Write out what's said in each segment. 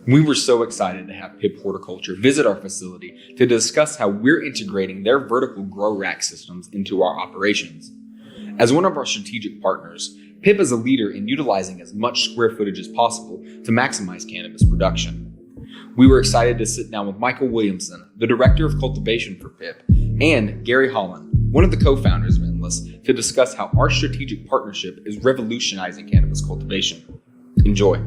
We were so excited to have Pipp Horticulture visit our facility to discuss how we're integrating their vertical grow rack systems into our operations. As one of our strategic partners, Pipp is a leader in utilizing as much square footage as possible to maximize cannabis production. We were excited to sit down with Michael Williamson, the Director of Cultivation for Pipp, and Gary Holland, one of the co-founders of Endless, to discuss how our strategic partnership is revolutionizing cannabis cultivation. Enjoy.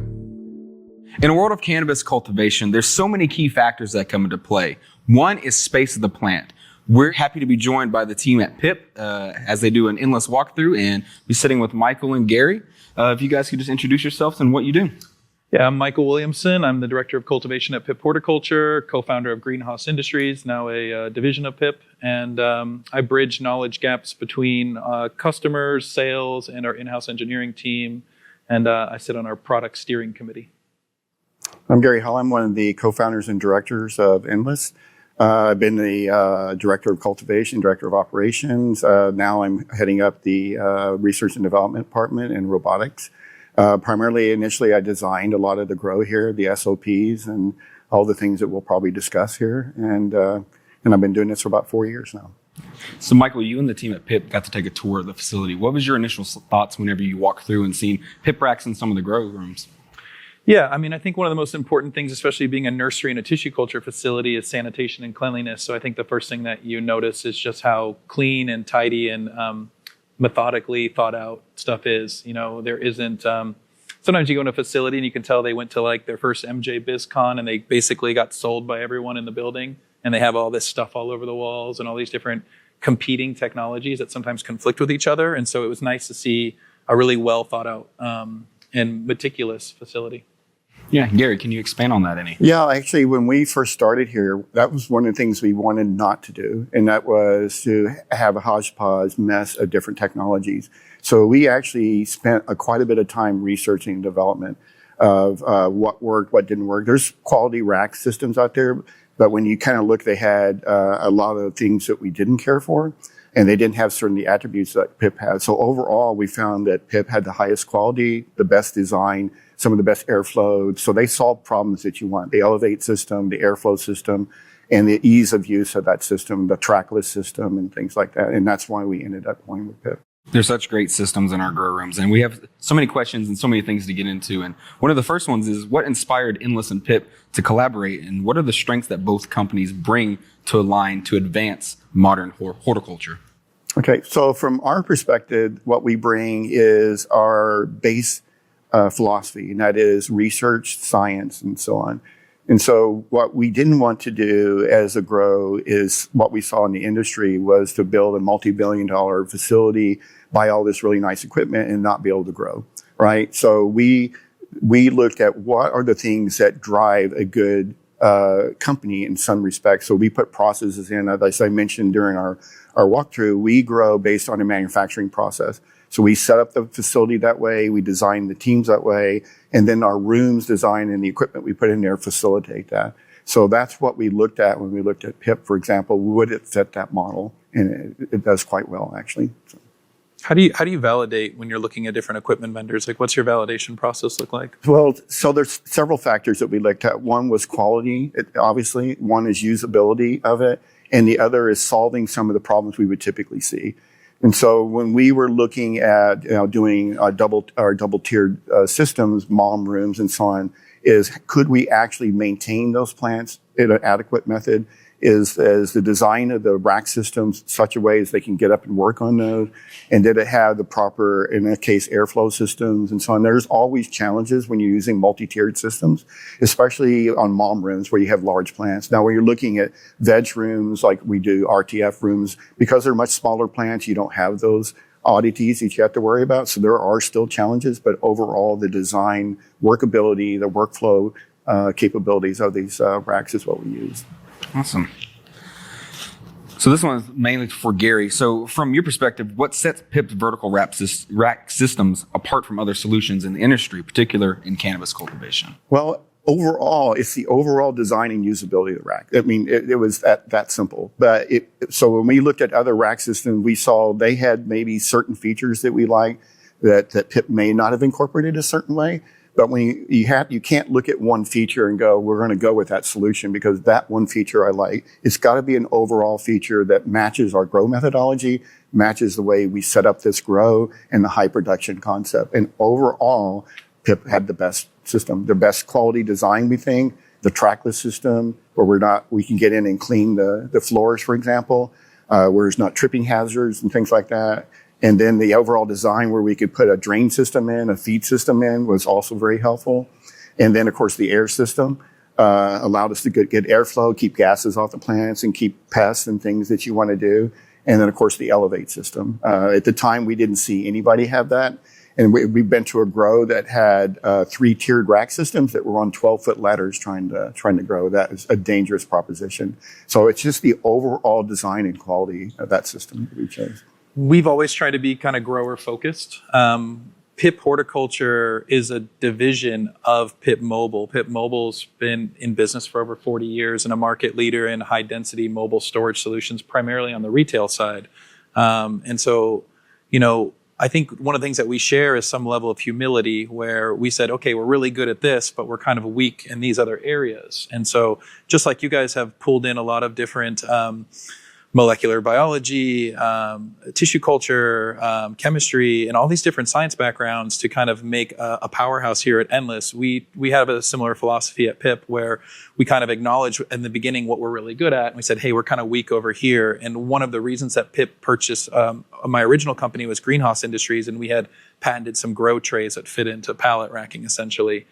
In a world of cannabis cultivation, there's so many key factors that come into play. One is space of the plant. We're happy to be joined by the team at Pipp as they do an Endless walkthrough and be sitting with Michael and Gary. If you guys could just introduce yourselves and what you do. Yeah, I'm Michael Williamson. I'm the Director of Cultivation at Pipp Horticulture, co-founder of Greenhouse Industries, now a division of Pipp. And I bridge knowledge gaps between customers, sales, and our in-house engineering team. And I sit on our product steering committee. I'm Gary Holland. I'm one of the co-founders and directors of Endless. I've been the Director of Cultivation, Director of Operations. Now I'm heading up the Research and Development Department in robotics. Primarily, initially, I designed a lot of the grow here, the SOPs, and all the things that we'll probably discuss here. And I've been doing this for about 4 years now. So, Michael, you and the team at Pipp got to take a tour of the facility. What was your initial thoughts whenever you walked through and seen Pipp racks in some of the grow rooms? Yeah, I mean, I think one of the most important things, especially being a nursery and a tissue culture facility, is sanitation and cleanliness. So I think the first thing that you notice is just how clean and tidy and methodically thought out stuff is. You know, there isn't, sometimes you go in a facility and you can tell they went to like their first MJ BizCon and they basically got sold by everyone in the building and they have all this stuff all over the walls and all these different competing technologies that sometimes conflict with each other. And so it was nice to see a really well thought out and meticulous facility. Yeah, Gary, can you expand on that any? Yeah, actually, when we first started here, that was one of the things we wanted not to do, and that was to have a hodgepodge mess of different technologies. So we actually spent quite a bit of time researching and development of what worked, what didn't work. There's quality rack systems out there, but when you kind of look, they had a lot of things that we didn't care for, and they didn't have certain attributes that Pipp had. So overall, we found that Pipp had the highest quality, the best design, some of the best airflow. So they solve problems that you want. The elevate system, the airflow system, and the ease of use of that system, the trackless system and things like that. And that's why we ended up going with Pipp. There's such great systems in our grow rooms, and we have so many questions and so many things to get into. And one of the first ones is, what inspired Endless and Pipp to collaborate, and what are the strengths that both companies bring to align to advance modern horticulture? Okay, so from our perspective, what we bring is our base philosophy, and that is research, science, and so on. And so what we didn't want to do as a grow is what we saw in the industry was to build a multi-billion-dollar facility, buy all this really nice equipment, and not be able to grow, right? So we looked at what are the things that drive a good company in some respects. So we put processes in, as I mentioned during our walkthrough, we grow based on a manufacturing process. So we set up the facility that way, we design the teams that way, and then our rooms design and the equipment we put in there facilitate that. So that's what we looked at when we looked at Pipp, for example. Would it fit that model? And it does quite well, actually. So. How do you validate when you're looking at different equipment vendors? Like, what's your validation process look like? Well, so there's several factors that we looked at. One was quality, obviously. One is usability of it. And the other is solving some of the problems we would typically see. And so when we were looking at doing double-tiered systems, mom rooms and so on, is could we actually maintain those plants in an adequate method? Is the design of the rack systems such a way as they can get up and work on those? And did it have the proper, in that case, airflow systems and so on? There's always challenges when you're using multi-tiered systems, especially on mom rooms where you have large plants. Now, when you're looking at veg rooms like we do, RTF rooms, because they're much smaller plants, you don't have those oddities that you have to worry about. So there are still challenges, but overall, the design, workability, the workflow capabilities of these racks is what we use. Awesome. So this one is mainly for Gary. So from your perspective, what sets Pipp's vertical rack systems apart from other solutions in the industry, particular in cannabis cultivation? Well, overall, it's the overall design and usability of the rack. I mean, it was that simple. But so when we looked at other rack systems, we saw they had maybe certain features that we liked that Pipp may not have incorporated a certain way. But when you can't look at one feature and go, we're going to go with that solution because that one feature I like. It's got to be an overall feature that matches our grow methodology, matches the way we set up this grow and the high production concept. And overall, Pipp had the best system, the best quality design, we think, the trackless system where we can get in and clean the floors, for example, where there's not tripping hazards and things like that. And then the overall design where we could put a drain system in, a feed system in was also very helpful. And then, of course, the air system allowed us to get airflow, keep gases off the plants, and keep pests and things that you want to do. And then, of course, the elevate system. At the time, we didn't see anybody have that. And we've been to a grow that had 3-tiered rack systems that were on 12-foot ladders trying to grow. That is a dangerous proposition. So it's just the overall design and quality of that system that we chose. We've always tried to be kind of grower focused. Pipp Horticulture is a division of Pipp Mobile. Pipp Mobile's been in business for over 40 years and a market leader in high density mobile storage solutions, primarily on the retail side. And so, I think one of the things that we share is some level of humility where we said, okay, we're really good at this, but we're kind of weak in these other areas. And so just like you guys have pulled in a lot of different molecular biology, tissue culture, chemistry, and all these different science backgrounds to kind of make a powerhouse here at Endless. We have a similar philosophy at Pipp where we kind of acknowledge in the beginning what we're really good at. And we said, hey, we're kind of weak over here. And one of the reasons that Pipp purchased my original company was Greenhouse Industries, and we had patented some grow trays that fit into pallet racking, essentially.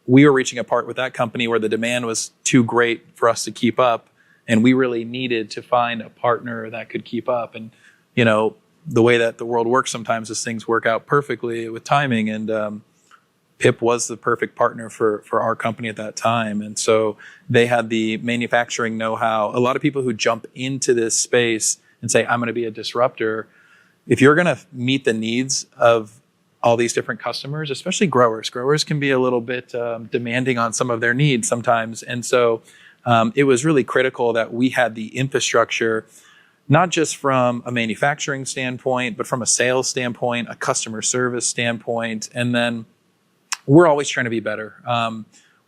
We were reaching a part with that company where the demand was too great for us to keep up. And we really needed to find a partner that could keep up. And, the way that the world works sometimes is things work out perfectly with timing. And Pipp was the perfect partner for our company at that time. And so they had the manufacturing know-how. A lot of people who jump into this space and say, I'm going to be a disruptor. If you're going to meet the needs of all these different customers, especially growers can be a little bit demanding on some of their needs sometimes. And so it was really critical that we had the infrastructure, not just from a manufacturing standpoint, but from a sales standpoint, a customer service standpoint. And then we're always trying to be better.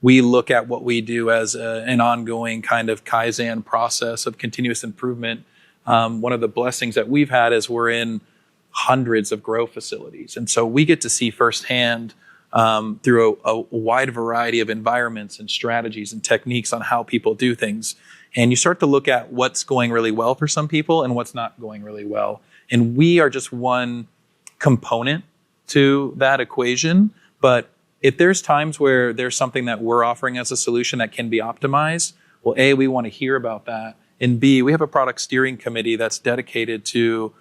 We look at what we do as an ongoing kind of Kaizen process of continuous improvement. One of the blessings that we've had is we're in hundreds of grow facilities. And so we get to see firsthand through a wide variety of environments and strategies and techniques on how people do things. And you start to look at what's going really well for some people and what's not going really well. And we are just one component to that equation. But if there's times where there's something that we're offering as a solution that can be optimized, well, A, we want to hear about that. And B, we have a product steering committee that's dedicated to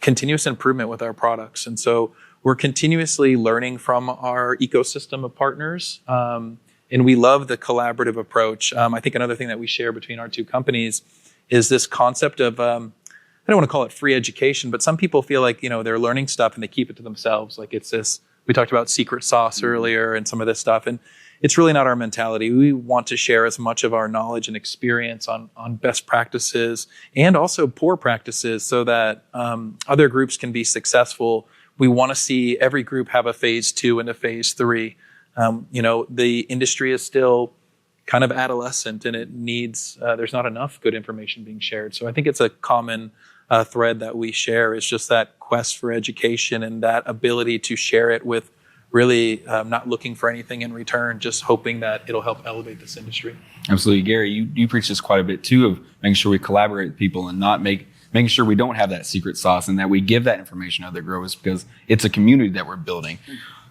continuous improvement with our products. And so we're continuously learning from our ecosystem of partners, and we love the collaborative approach. I think another thing that we share between our two companies is this concept of, I don't want to call it free education, but some people feel like, they're learning stuff and they keep it to themselves. Like it's this, we talked about secret sauce earlier and some of this stuff, and it's really not our mentality. We want to share as much of our knowledge and experience on best practices and also poor practices so that other groups can be successful. We want to see every group have a phase 2 and a phase 3. The industry is still kind of adolescent and it needs, there's not enough good information being shared. So I think it's a common thread that we share is just that quest for education and that ability to share it with really not looking for anything in return, just hoping that it'll help elevate this industry. Absolutely. Gary, you preach this quite a bit too, of making sure we collaborate with people and not making sure we don't have that secret sauce and that we give that information to other growers because it's a community that we're building.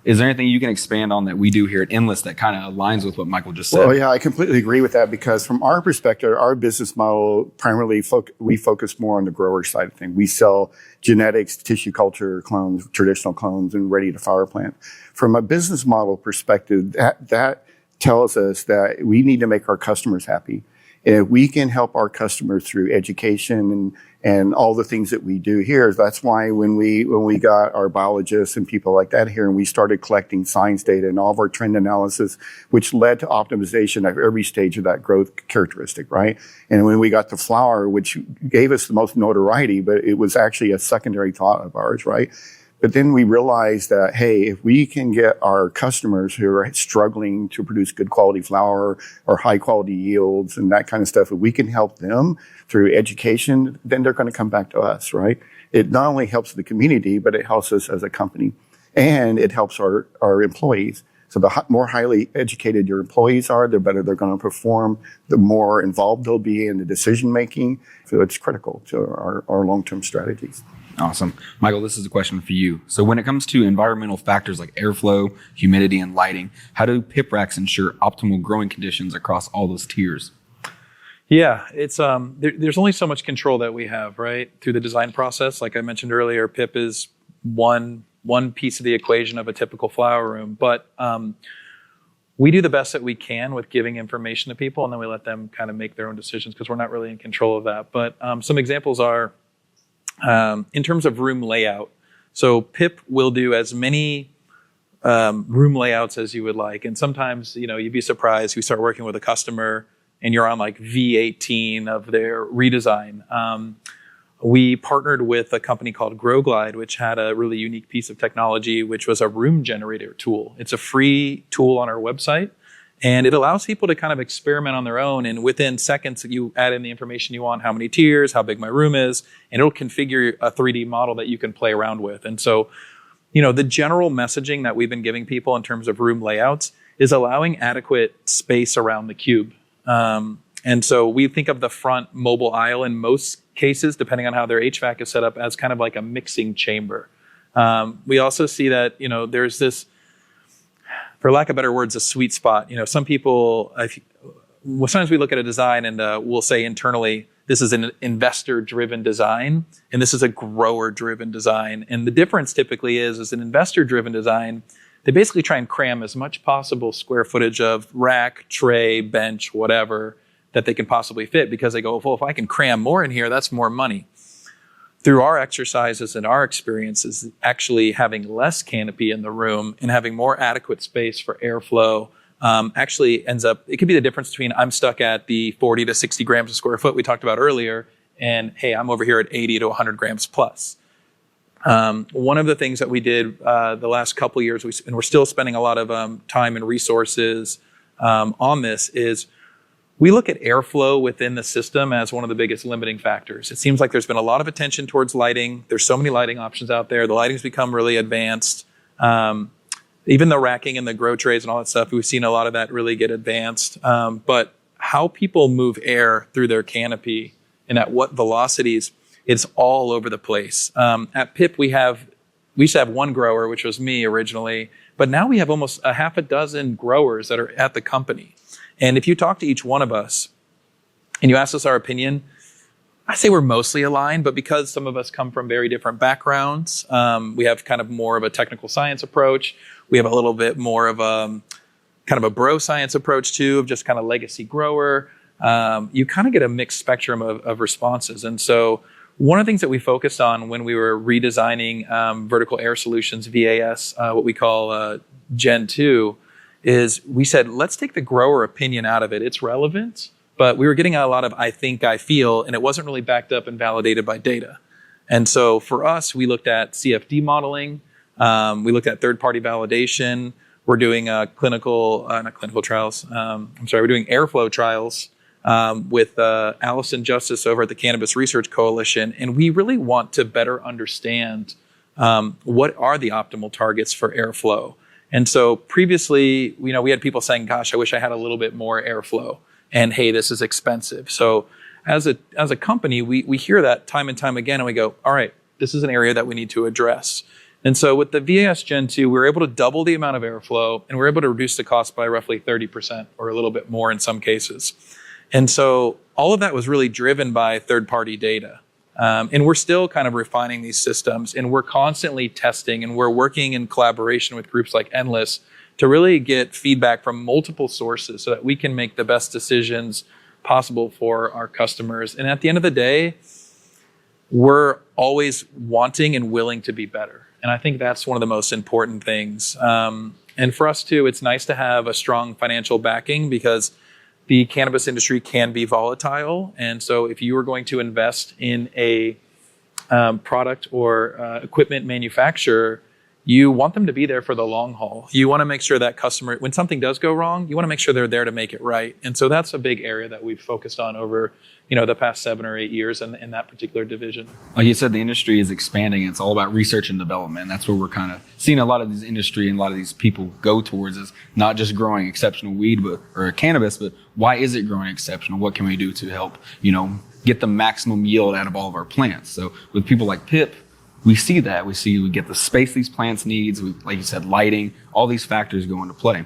Is there anything you can expand on that we do here at Endless that kind of aligns with what Michael just said? Well, yeah, I completely agree with that because from our perspective, our business model primarily we focus more on the grower side of things. We sell genetics, tissue culture clones, traditional clones, and ready-to-flower plant. From a business model perspective, that tells us that we need to make our customers happy. And if we can help our customers through education and all the things that we do here, that's why when we got our biologists and people like that here and we started collecting science data and all of our trend analysis, which led to optimization at every stage of that growth characteristic, right? And when we got the flower, which gave us the most notoriety, but it was actually a secondary thought of ours, right? But then we realized that, hey, if we can get our customers who are struggling to produce good quality flower or high quality yields and that kind of stuff, if we can help them through education, then they're going to come back to us, right? It not only helps the community, but it helps us as a company, and it helps our employees. So the more highly educated your employees are, the better they're going to perform, the more involved they'll be in the decision making. So it's critical to our long-term strategies. Awesome. Michael, this is a question for you. So when it comes to environmental factors like airflow, humidity, and lighting, how do Pipp racks ensure optimal growing conditions across all those tiers? Yeah, it's there's only so much control that we have, right, through the design process. Like I mentioned earlier, Pipp is one piece of the equation of a typical flower room, but we do the best that we can with giving information to people, and then we let them kind of make their own decisions because we're not really in control of that. But some examples are in terms of room layout. So Pipp will do as many room layouts as you would like, and sometimes you'd be surprised. We start working with a customer, and you're on like V18 of their redesign. We partnered with a company called GrowGlide, which had a really unique piece of technology, which was a room generator tool. It's a free tool on our website, and it allows people to kind of experiment on their own. And within seconds, you add in the information you want, how many tiers, how big my room is, and it'll configure a 3D model that you can play around with. And so, the general messaging that we've been giving people in terms of room layouts is allowing adequate space around the cube. And so we think of the front mobile aisle in most cases, depending on how their HVAC is set up, as kind of like a mixing chamber. We also see that, there's this, for lack of better words, a sweet spot. Some people, sometimes we look at a design and we'll say internally, this is an investor-driven design, and this is a grower-driven design. And the difference typically is an investor-driven design, they basically try and cram as much possible square footage of rack, tray, bench, whatever, that they can possibly fit, because they go, well, if I can cram more in here, that's more money. Through our exercises and our experiences, actually having less canopy in the room and having more adequate space for airflow actually ends up, it could be the difference between I'm stuck at the 40 to 60 grams a square foot we talked about earlier, and hey, I'm over here at 80 to 100 grams plus. One of the things that we did the last couple of years, and we're still spending a lot of time and resources on this, is we look at airflow within the system as one of the biggest limiting factors. It seems like there's been a lot of attention towards lighting. There's so many lighting options out there. The lighting's become really advanced. Even the racking and the grow trays and all that stuff, we've seen a lot of that really get advanced. But how people move air through their canopy and at what velocities, it's all over the place. At Pipp, we used to have one grower, which was me originally, but now we have almost a half a dozen growers that are at the company. And if you talk to each one of us and you ask us our opinion, I say we're mostly aligned, but because some of us come from very different backgrounds, we have kind of more of a technical science approach. We have a little bit more of a kind of a bro science approach too, of just kind of legacy grower. You kind of get a mixed spectrum of responses. And so one of the things that we focused on when we were redesigning vertical air solutions, VAS, what we call Gen 2, is we said, let's take the grower opinion out of it. It's relevant, but we were getting a lot of I think, I feel, and it wasn't really backed up and validated by data. And so for us, we looked at CFD modeling. We looked at third-party validation. We're doing not clinical trials. We're doing airflow trials with Allison Justice over at the Cannabis Research Coalition. And we really want to better understand what are the optimal targets for airflow. And so previously, we had people saying, gosh, I wish I had a little bit more airflow. And hey, this is expensive. So as a company, we hear that time and time again, and we go, all right, this is an area that we need to address. And so with the VAS Gen 2, we were able to double the amount of airflow, and we're able to reduce the cost by roughly 30% or a little bit more in some cases. And so all of that was really driven by third-party data. And we're still kind of refining these systems, and we're constantly testing, and we're working in collaboration with groups like Endless to really get feedback from multiple sources so that we can make the best decisions possible for our customers. And at the end of the day, we're always wanting and willing to be better. And I think that's one of the most important things. And for us too, it's nice to have a strong financial backing, because the cannabis industry can be volatile. And so if you are going to invest in a product or equipment manufacturer, you want them to be there for the long haul. You want to make sure that customer, when something does go wrong, you want to make sure they're there to make it right. And so that's a big area that we've focused on over, the past 7 or 8 years in that particular division. Like you said, the industry is expanding. It's all about research and development. That's where we're kind of seeing a lot of this industry and a lot of these people go towards, is not just growing exceptional weed or cannabis, but why is it growing exceptional? What can we do to help, get the maximum yield out of all of our plants? So with people like Pipp, we see that. We get the space these plants needs. Like you said, lighting, all these factors go into play.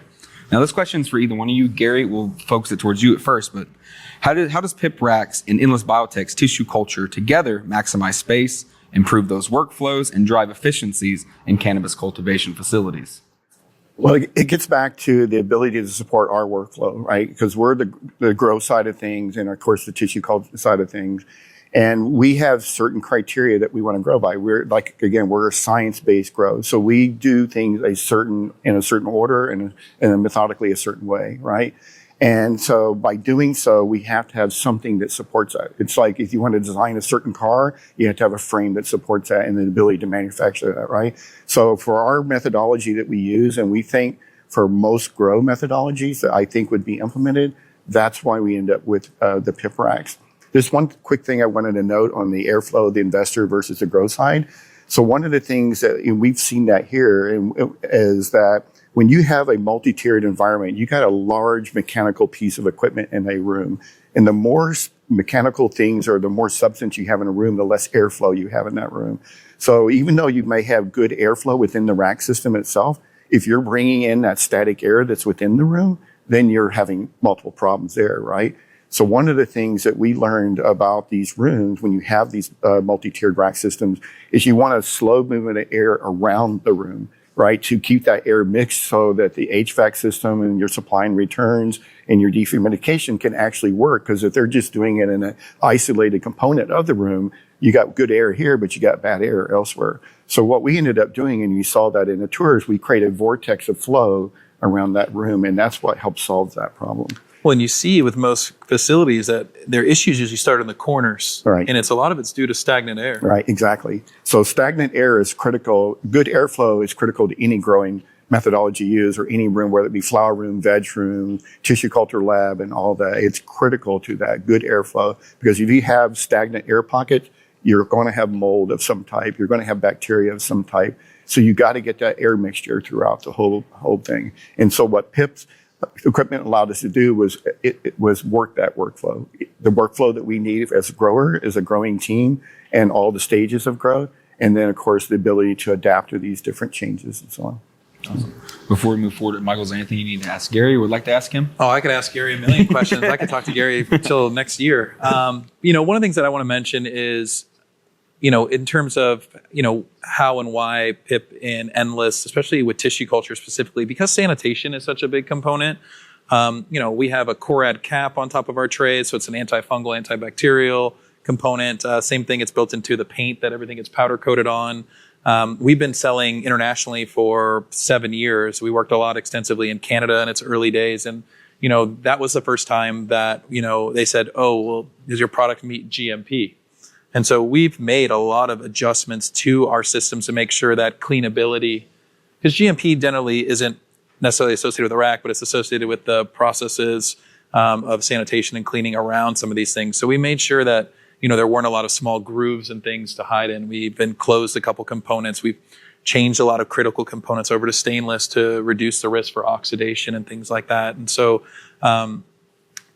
Now, this question's for either one of you. Gary, we'll focus it towards you at first, but how does Pipp Racks and Endless Biotech's tissue culture together maximize space, improve those workflows, and drive efficiencies in cannabis cultivation facilities? Well, it gets back to the ability to support our workflow, right? Because we're the grow side of things and, of course, the tissue culture side of things. And we have certain criteria that we want to grow by. We're a science-based grow. So we do things in a certain order and methodically a certain way, right? And so by doing so, we have to have something that supports that. It's like if you want to design a certain car, you have to have a frame that supports that and the ability to manufacture that, right? So for our methodology that we use, and we think for most grow methodologies that I think would be implemented, that's why we end up with the Pipp Racks. There's one quick thing I wanted to note on the airflow of the investor versus the grow side. So one of the things that, and we've seen that here, is that when you have a multi-tiered environment, you got a large mechanical piece of equipment in a room. And the more mechanical things or the more substance you have in a room, the less airflow you have in that room. So even though you may have good airflow within the rack system itself, if you're bringing in that static air that's within the room, then you're having multiple problems there, right? So one of the things that we learned about these rooms when you have these multi-tiered rack systems is you want a slow movement of air around the room, right, to keep that air mixed so that the HVAC system and your supply and returns and your dehumidification can actually work. Because if they're just doing it in an isolated component of the room, you got good air here, but you got bad air elsewhere. So what we ended up doing, and you saw that in the tours, we created a vortex of flow around that room, and that's what helped solve that problem. Well, and you see with most facilities that their issues usually start in the corners. Right. And a lot of it's due to stagnant air. Right, exactly. So stagnant air is critical. Good airflow is critical to any growing methodology used, or any room, whether it be flower room, veg room, tissue culture lab, and all that. It's critical to that good airflow, because if you have stagnant air pockets, you're going to have mold of some type. You're going to have bacteria of some type. So you got to get that air mixture throughout the whole thing. And so what Pipp's equipment allowed us to do was it was work that workflow. The workflow that we need as a grower, as a growing team, and all the stages of growth. And then, of course, the ability to adapt to these different changes and so on. Awesome. Before we move forward, Michael, is there anything you need to ask Gary or would like to ask him? Oh, I could ask Gary a million questions. I could talk to Gary until next year. One of the things that I want to mention is, in terms of, how and why Pipp and Endless, especially with tissue culture specifically, because sanitation is such a big component. We have a Corad cap on top of our trays, so it's an antifungal, antibacterial component. Same thing, it's built into the paint that everything gets powder coated on. We've been selling internationally for 7 years. We worked a lot extensively in Canada in its early days. And, that was the first time that, they said, oh, well, does your product meet GMP? And so we've made a lot of adjustments to our systems to make sure that cleanability, because GMP generally isn't necessarily associated with the rack, but it's associated with the processes of sanitation and cleaning around some of these things. So we made sure that, there weren't a lot of small grooves and things to hide in. We've enclosed a couple components. We've changed a lot of critical components over to stainless to reduce the risk for oxidation and things like that. And so,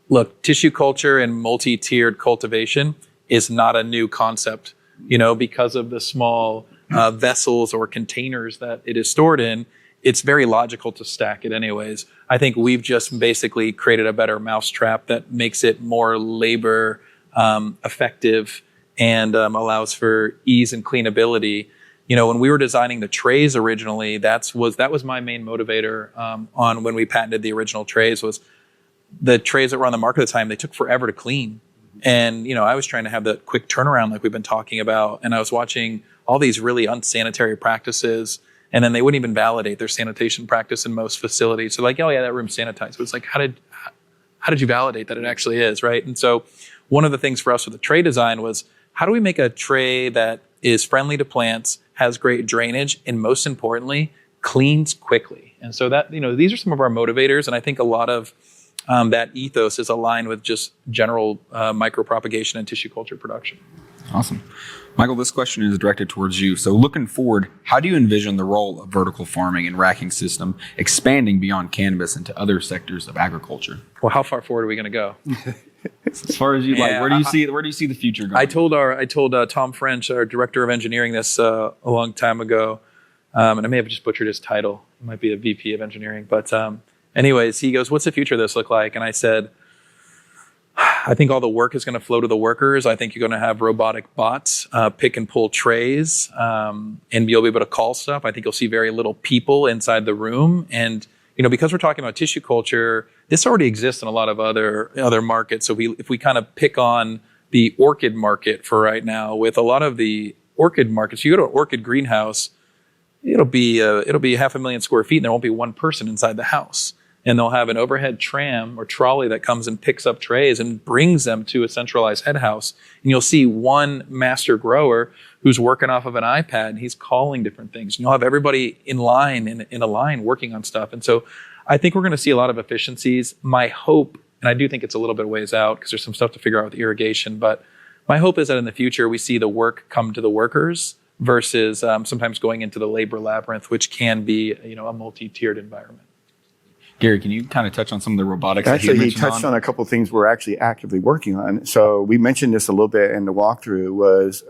look, tissue culture and multi-tiered cultivation is not a new concept, because of the small vessels or containers that it is stored in. It's very logical to stack it anyways. I think we've just basically created a better mousetrap that makes it more labor effective and allows for ease and cleanability. When we were designing the trays originally, that was my main motivator on when we patented the original trays. Was the trays that were on the market at the time, they took forever to clean. And, I was trying to have that quick turnaround like we've been talking about. And I was watching all these really unsanitary practices, and then they wouldn't even validate their sanitation practice in most facilities. So like, oh yeah, that room's sanitized. But it's like, how did you validate that it actually is, right? And so one of the things for us with the tray design was, how do we make a tray that is friendly to plants, has great drainage, and most importantly, cleans quickly. And so that, these are some of our motivators. And I think a lot of that ethos is aligned with just general micropropagation and tissue culture production. Awesome. Michael, this question is directed towards you. So looking forward, how do you envision the role of vertical farming and racking system expanding beyond cannabis into other sectors of agriculture? Well, how far forward are we going to go? As far as you like, where do you see the future going? I told Tom French, our director of engineering, this a long time ago, and I may have just butchered his title. It might be a VP of engineering, but anyways, he goes, "What's the future of this look like?" And I said, I think all the work is going to flow to the workers. I think you're going to have robotic bots pick and pull trays, and you'll be able to call stuff. I think you'll see very little people inside the room. And, because we're talking about tissue culture, this already exists in a lot of other markets. So if we kind of pick on the orchid market for right now, with a lot of the orchid markets, you go to an orchid greenhouse, it'll be 500,000 square feet, and there won't be one person inside the house. And they'll have an overhead tram or trolley that comes and picks up trays and brings them to a centralized head house. And you'll see one master grower who's working off of an iPad, and he's calling different things. And you'll have everybody in line, in a line, working on stuff. And so I think we're going to see a lot of efficiencies. My hope, and I do think it's a little bit ways out because there's some stuff to figure out with irrigation, but my hope is that in the future we see the work come to the workers versus sometimes going into the labor labyrinth, which can be a multi-tiered environment. Gary, can you kind of touch on some of the robotics? Actually, he touched on a couple of things we're actually actively working on. So we mentioned this a little bit in the walkthrough was,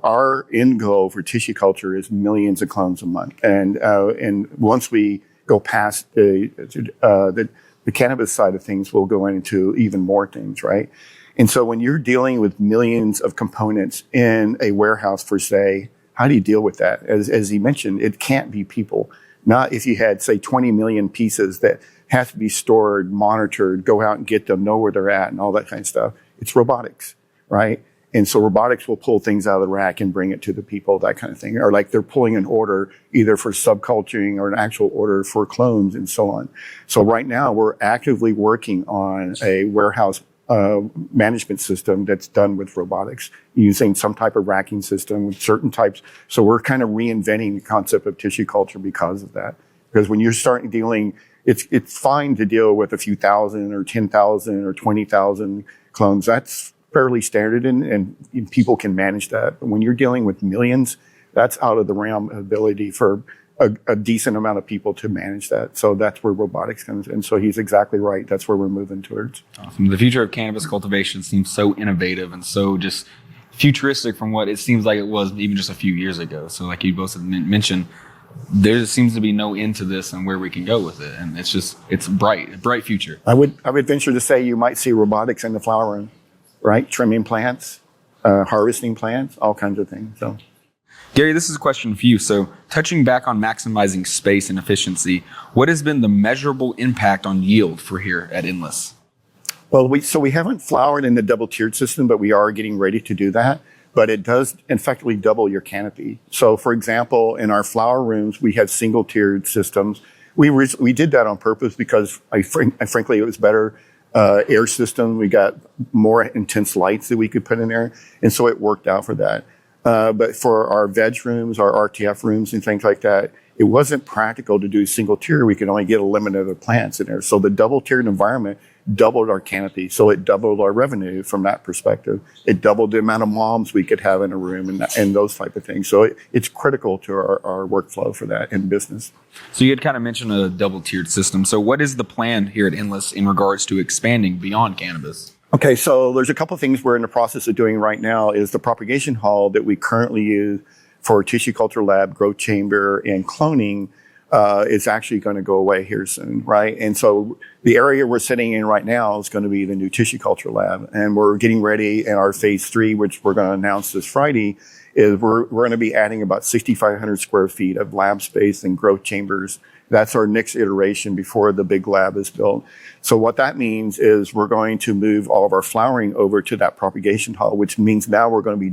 our end goal for tissue culture is millions of clones a month. And once we go past the cannabis side of things, we'll go into even more things, right? And so when you're dealing with millions of components in a warehouse per se, how do you deal with that? As he mentioned, it can't be people. Not if you had, say, 20 million pieces that have to be stored, monitored, go out and get them, know where they're at, and all that kind of stuff. It's robotics, right? And so robotics will pull things out of the rack and bring it to the people, that kind of thing. Or like they're pulling an order either for subculturing or an actual order for clones and so on. So right now we're actively working on a warehouse management system that's done with robotics using some type of racking system with certain types. So we're kind of reinventing the concept of tissue culture because of that. Because when you're starting dealing, it's fine to deal with a few thousand or 10,000 or 20,000 clones. That's fairly standard and people can manage that. But when you're dealing with millions, that's out of the realm of ability for a decent amount of people to manage that. So that's where robotics comes in. So he's exactly right. That's where we're moving towards. Awesome. The future of cannabis cultivation seems so innovative and so just futuristic from what it seems like it was even just a few years ago. So like you both have mentioned, there seems to be no end to this and where we can go with it. And it's a bright future. I would venture to say you might see robotics in the flower room, right? Trimming plants, harvesting plants, all kinds of things. So. Gary, this is a question for you. So touching back on maximizing space and efficiency, what has been the measurable impact on yield for here at Endless? Well, we haven't flowered in the double-tiered system, but we are getting ready to do that. But it does effectively double your canopy. So, for example, in our flower rooms, we have single-tiered systems. We did that on purpose because frankly, it was better air system. We got more intense lights that we could put in there. And so it worked out for that. But for our veg rooms, our RTF rooms and things like that, it wasn't practical to do single tier. We could only get a limit of the plants in there. So the double tiered environment doubled our canopy. So it doubled our revenue from that perspective. It doubled the amount of moms we could have in a room and those type of things. So it's critical to our workflow for that in business. So you had kind of mentioned a double tiered system. So what is the plan here at Endless in regards to expanding beyond cannabis? Okay, so there's a couple of things we're in the process of doing right now is the propagation hall that we currently use for tissue culture lab, growth chamber, and cloning is actually going to go away here soon, right? And so the area we're sitting in right now is going to be the new tissue culture lab. And we're getting ready in our phase 3, which we're going to announce this Friday, is we're going to be adding about 6,500 square feet of lab space and growth chambers. That's our next iteration before the big lab is built. So what that means is we're going to move all of our flowering over to that propagation hall, which means now we're going to be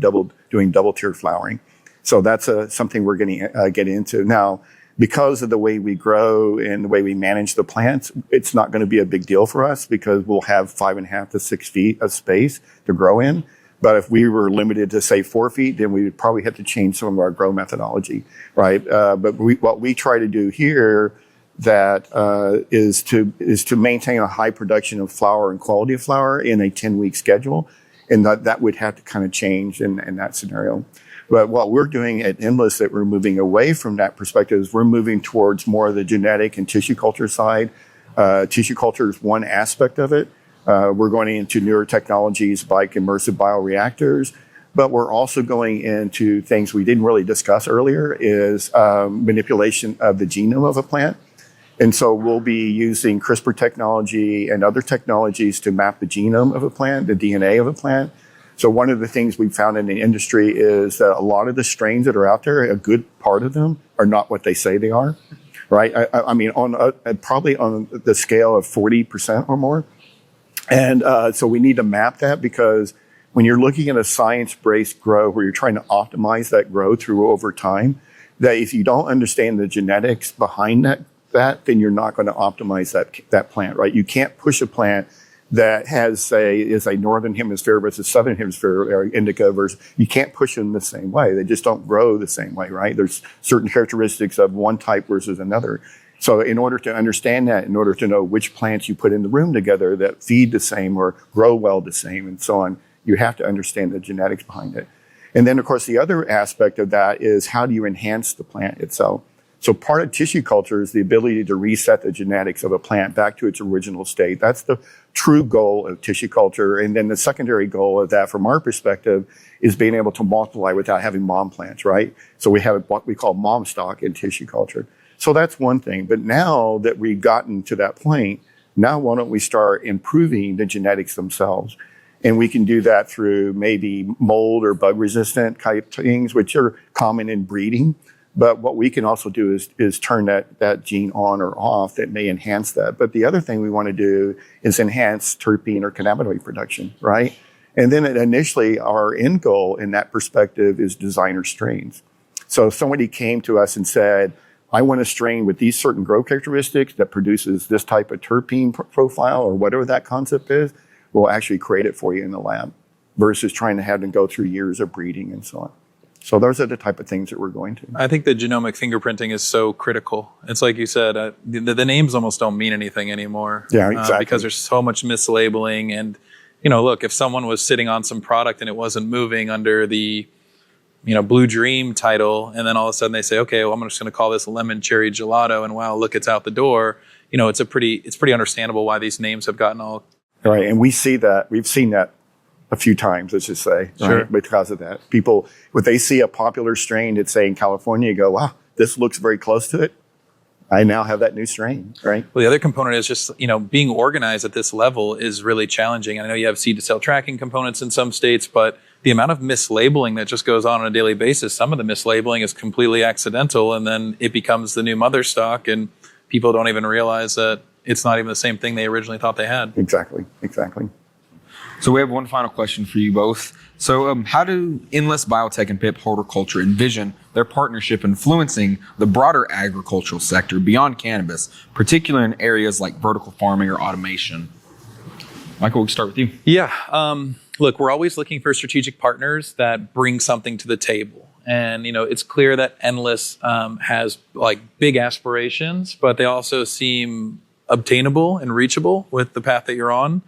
doing double-tiered flowering. So that's something we're going to get into. Now, because of the way we grow and the way we manage the plants, it's not going to be a big deal for us because we'll have 5.5 to 6 feet of space to grow in. But if we were limited to say 4 feet, then we would probably have to change some of our grow methodology, right? But what we try to do here is to maintain a high production of flower and quality of flower in a 10-week schedule, and that would have to kind of change in that scenario. But what we're doing at Endless, that we're moving away from that perspective, is we're moving towards more of the genetic and tissue culture side. Tissue culture is one aspect of it. We're going into newer technologies like immersive bioreactors, but we're also going into things we didn't really discuss earlier, is manipulation of the genome of a plant. And so we'll be using CRISPR technology and other technologies to map the genome of a plant, the DNA of a plant. So one of the things we've found in the industry is that a lot of the strains that are out there, a good part of them are not what they say they are, right? I mean, probably on the scale of 40% or more. And so we need to map that, because when you're looking at a science-based grow where you're trying to optimize that growth through over time, that if you don't understand the genetics behind that, then you're not going to optimize that plant, right? You can't push a plant that is a northern hemisphere versus southern hemisphere indica versus, you can't push them the same way. They just don't grow the same way, right? There's certain characteristics of one type versus another. So in order to understand that, in order to know which plants you put in the room together that feed the same or grow well the same and so on, you have to understand the genetics behind it. And then, of course, the other aspect of that is, how do you enhance the plant itself? So part of tissue culture is the ability to reset the genetics of a plant back to its original state. That's the true goal of tissue culture. And then the secondary goal of that, from our perspective, is being able to multiply without having mom plants, right? So we have what we call mom stock in tissue culture. So that's one thing. But now that we've gotten to that point, now why don't we start improving the genetics themselves? And we can do that through maybe mold or bug resistant type things, which are common in breeding. But what we can also do is turn that gene on or off that may enhance that. But the other thing we want to do is enhance terpene or cannabinoid production, right? And then initially, our end goal in that perspective is designer strains. So if somebody came to us and said, I want a strain with these certain growth characteristics that produces this type of terpene profile, or whatever that concept is, we'll actually create it for you in the lab, versus trying to have them go through years of breeding and so on. So those are the type of things that we're going to. I think the genomic fingerprinting is so critical. It's like you said, the names almost don't mean anything anymore. Yeah, exactly. Because there's so much mislabeling. And, you know, look, if someone was sitting on some product and it wasn't moving under the, Blue Dream title, and then all of a sudden they say, okay, well, I'm just going to call this lemon cherry gelato, and wow, look, it's out the door. It's pretty understandable why these names have gotten all. Right, and we've seen that a few times, let's just say, sure. Right? Because of that. People, when they see a popular strain that's, say, in California, go, wow, this looks very close to it. I now have that new strain, right? Well, the other component is just, being organized at this level is really challenging. I know you have seed to sale tracking components in some states, but the amount of mislabeling that just goes on a daily basis, some of the mislabeling is completely accidental, and then it becomes the new mother stock, and people don't even realize that it's not even the same thing they originally thought they had. Exactly. So we have one final question for you both. So how do Endless Biotech and Pipp Horticulture envision their partnership influencing the broader agricultural sector beyond cannabis, particularly in areas like vertical farming or automation? Michael, we can start with you. Yeah. Look, we're always looking for strategic partners that bring something to the table. And, it's clear that Endless has big aspirations, but they also seem obtainable and reachable with the path that you're on.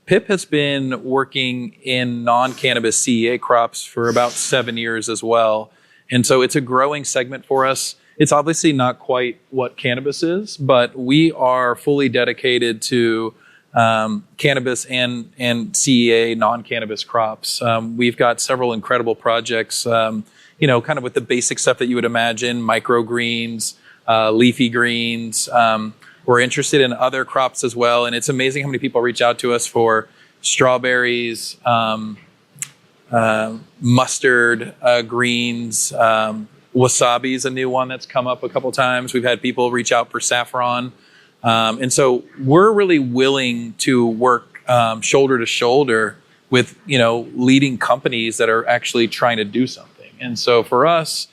Pipp has been working in non-cannabis CEA crops for about 7 years as well. And so it's a growing segment for us. It's obviously not quite what cannabis is, but we are fully dedicated to cannabis and CEA non-cannabis crops. We've got several incredible projects, kind of with the basic stuff that you would imagine, microgreens, leafy greens. We're interested in other crops as well, and it's amazing how many people reach out to us for strawberries, mustard greens. Wasabi is a new one that's come up a couple times. We've had people reach out for saffron. And so we're really willing to work shoulder to shoulder with, leading companies that are actually trying to do something. And so for us,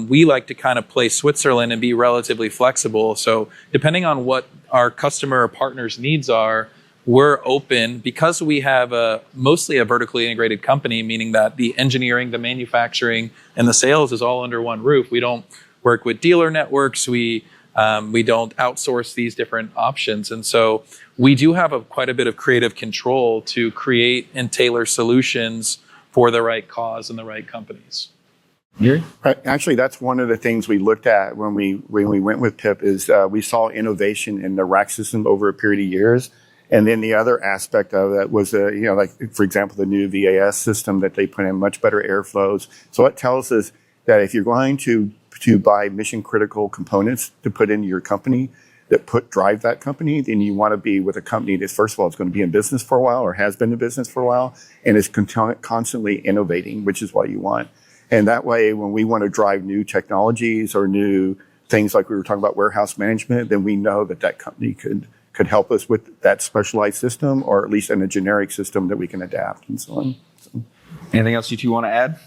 we like to kind of play Switzerland and be relatively flexible. So depending on what our customer or partners' needs are, we're open because we have mostly a vertically integrated company, meaning that the engineering, the manufacturing, and the sales is all under one roof. We don't work with dealer networks. We don't outsource these different options. And so we do have quite a bit of creative control to create and tailor solutions for the right cause and the right companies. Gary? Actually, that's one of the things we looked at when we went with Pipp is we saw innovation in the rack system over a period of years. And then the other aspect of that was, like, for example, the new VAS system that they put in, much better airflows. So it tells us that if you're going to buy mission critical components to put into your company that drive that company, then you want to be with a company that, first of all, is going to be in business for a while or has been in business for a while and is constantly innovating, which is what you want. And that way, when we want to drive new technologies or new things like we were talking about warehouse management, then we know that company could help us with that specialized system or at least in a generic system that we can adapt and so on. So. Anything else you two want to add?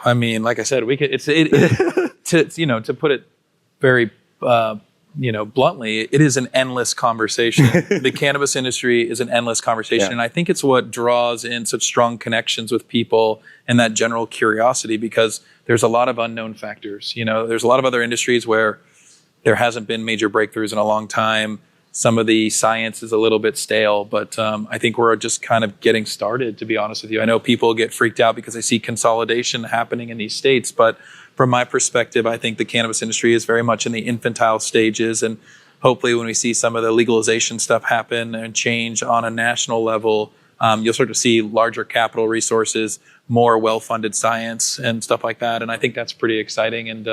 I mean, like I said, we could. To put it very bluntly, it is an endless conversation. The cannabis industry is an endless conversation. Yeah. And I think it's what draws in such strong connections with people and that general curiosity, because there's a lot of unknown factors. There's a lot of other industries where there hasn't been major breakthroughs in a long time. Some of the science is a little bit stale, but I think we're just kind of getting started, to be honest with you. I know people get freaked out because they see consolidation happening in these states, but from my perspective, I think the cannabis industry is very much in the infantile stages, and hopefully when we see some of the legalization stuff happen and change on a national level, you'll start to see larger capital resources, more well-funded science and stuff like that. And I think that's pretty exciting. And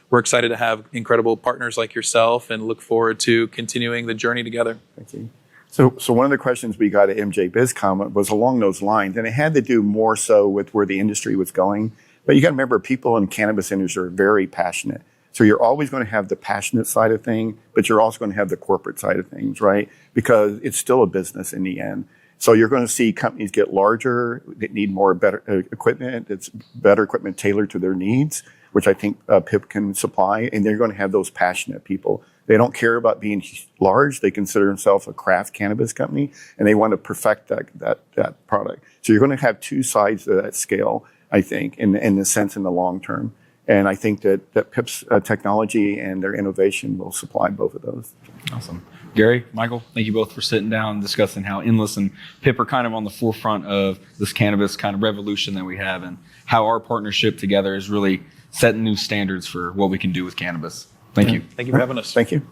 we're excited to have incredible partners like yourself and look forward to continuing the journey together. Thank you. So one of the questions we got at MJ BizCom was along those lines, and it had to do more so with where the industry was going. But you got to remember, people in cannabis industry are very passionate. So you're always going to have the passionate side of things, but you're also going to have the corporate side of things, right? Because it's still a business in the end. So you're going to see companies get larger that need better equipment. It's better equipment tailored to their needs, which I think Pipp can supply. And they're going to have those passionate people. They don't care about being large. They consider themselves a craft cannabis company, and they want to perfect that product. So you're going to have two sides of that scale, I think, in the sense in the long term. And I think that Pipp's technology and their innovation will supply both of those. Awesome. Gary, Michael, thank you both for sitting down and discussing how Endless and Pipp are kind of on the forefront of this cannabis kind of revolution that we have, and how our partnership together is really setting new standards for what we can do with cannabis. Thank you. Thank you for having us. Thank you.